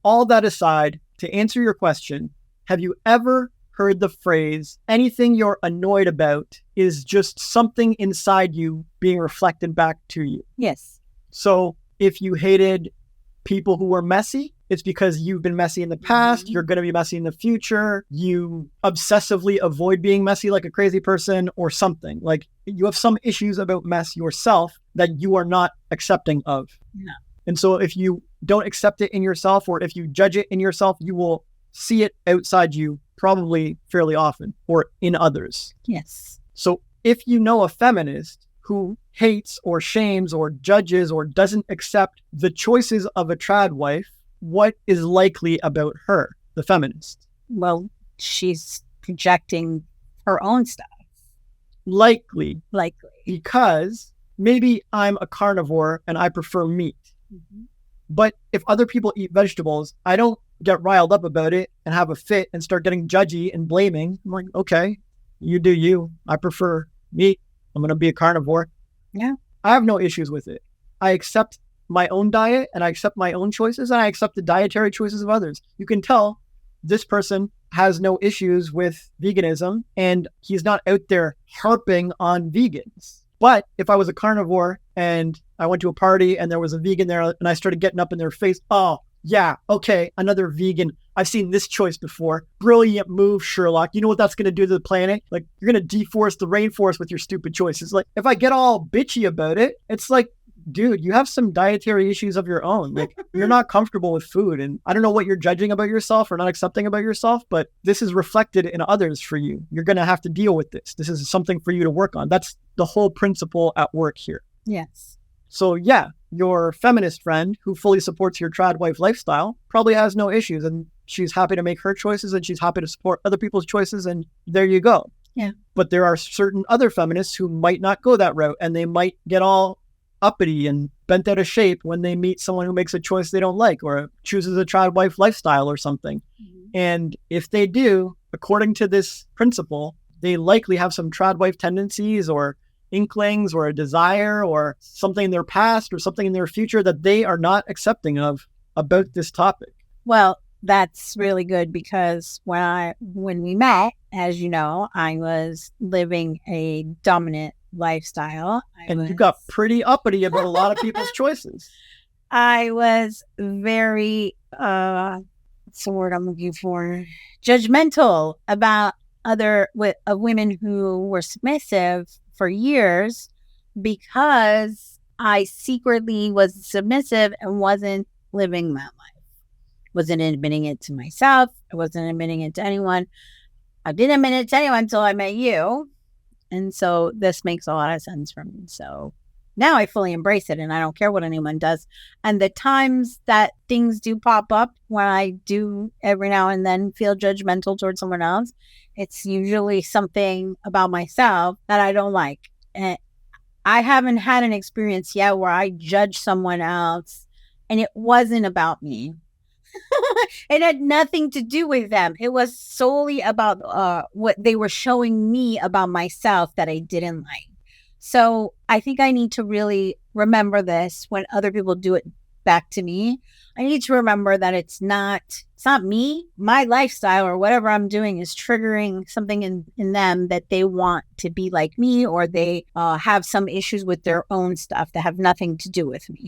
all that aside, to answer your question, have you ever heard the phrase, anything you're annoyed about is just something inside you being reflected back to you? Yes. So if you hated people who were messy, it's because you've been messy in the past, you're going to be messy in the future, you obsessively avoid being messy like a crazy person or something. Like you have some issues about mess yourself that you are not accepting of. No. And so if you don't accept it in yourself, or if you judge it in yourself, you will see it outside you probably fairly often, or in others. Yes. So if you know a feminist who hates or shames or judges or doesn't accept the choices of a trad wife, what is likely about her, the feminist? Well, she's projecting her own stuff. Likely. Likely. Because maybe I'm a carnivore and I prefer meat. Mm-hmm. But if other people eat vegetables, I don't get riled up about it and have a fit and start getting judgy and blaming. I'm like, okay, you do you. I prefer meat. I'm going to be a carnivore. Yeah. I have no issues with it. I accept my own diet and I accept my own choices and I accept the dietary choices of others. You can tell this person has no issues with veganism and he's not out there harping on vegans. But if I was a carnivore and I went to a party and there was a vegan there and I started getting up in their face, oh, yeah, okay, another vegan. I've seen this choice before. Brilliant move, Sherlock. You know what that's going to do to the planet? Like, you're going to deforest the rainforest with your stupid choices. Like, if I get all bitchy about it, it's like, dude, you have some dietary issues of your own. Like, you're not comfortable with food. And I don't know what you're judging about yourself or not accepting about yourself, but this is reflected in others for you. You're going to have to deal with this. This is something for you to work on. That's the whole principle at work here. Yes. So yeah, your feminist friend who fully supports your trad wife lifestyle probably has no issues and she's happy to make her choices and she's happy to support other people's choices and there you go. Yeah. But there are certain other feminists who might not go that route and they might get all uppity and bent out of shape when they meet someone who makes a choice they don't like or chooses a trad wife lifestyle or something. Mm-hmm. And if they do, according to this principle, they likely have some trad wife tendencies or inklings or a desire or something in their past or something in their future that they are not accepting of about this topic. Well, that's really good because when we met, as you know, I was living a dominant lifestyle. You got pretty uppity about a lot of people's choices. I was very, what's the word I'm looking for? Judgmental about women who were submissive for years because I secretly was submissive and wasn't living that life. Wasn't admitting it to myself. I wasn't admitting it to anyone. I didn't admit it to anyone until I met you. And so this makes a lot of sense for me. So now I fully embrace it and I don't care what anyone does. And the times that things do pop up when I do every now and then feel judgmental towards someone else, it's usually something about myself that I don't like. And I haven't had an experience yet where I judge someone else and it wasn't about me. It had nothing to do with them. It was solely about what they were showing me about myself that I didn't like. So I think I need to really remember this when other people do it back to me. I need to remember that it's not me. My lifestyle or whatever I'm doing is triggering something in them that they want to be like me, or they have some issues with their own stuff that have nothing to do with me.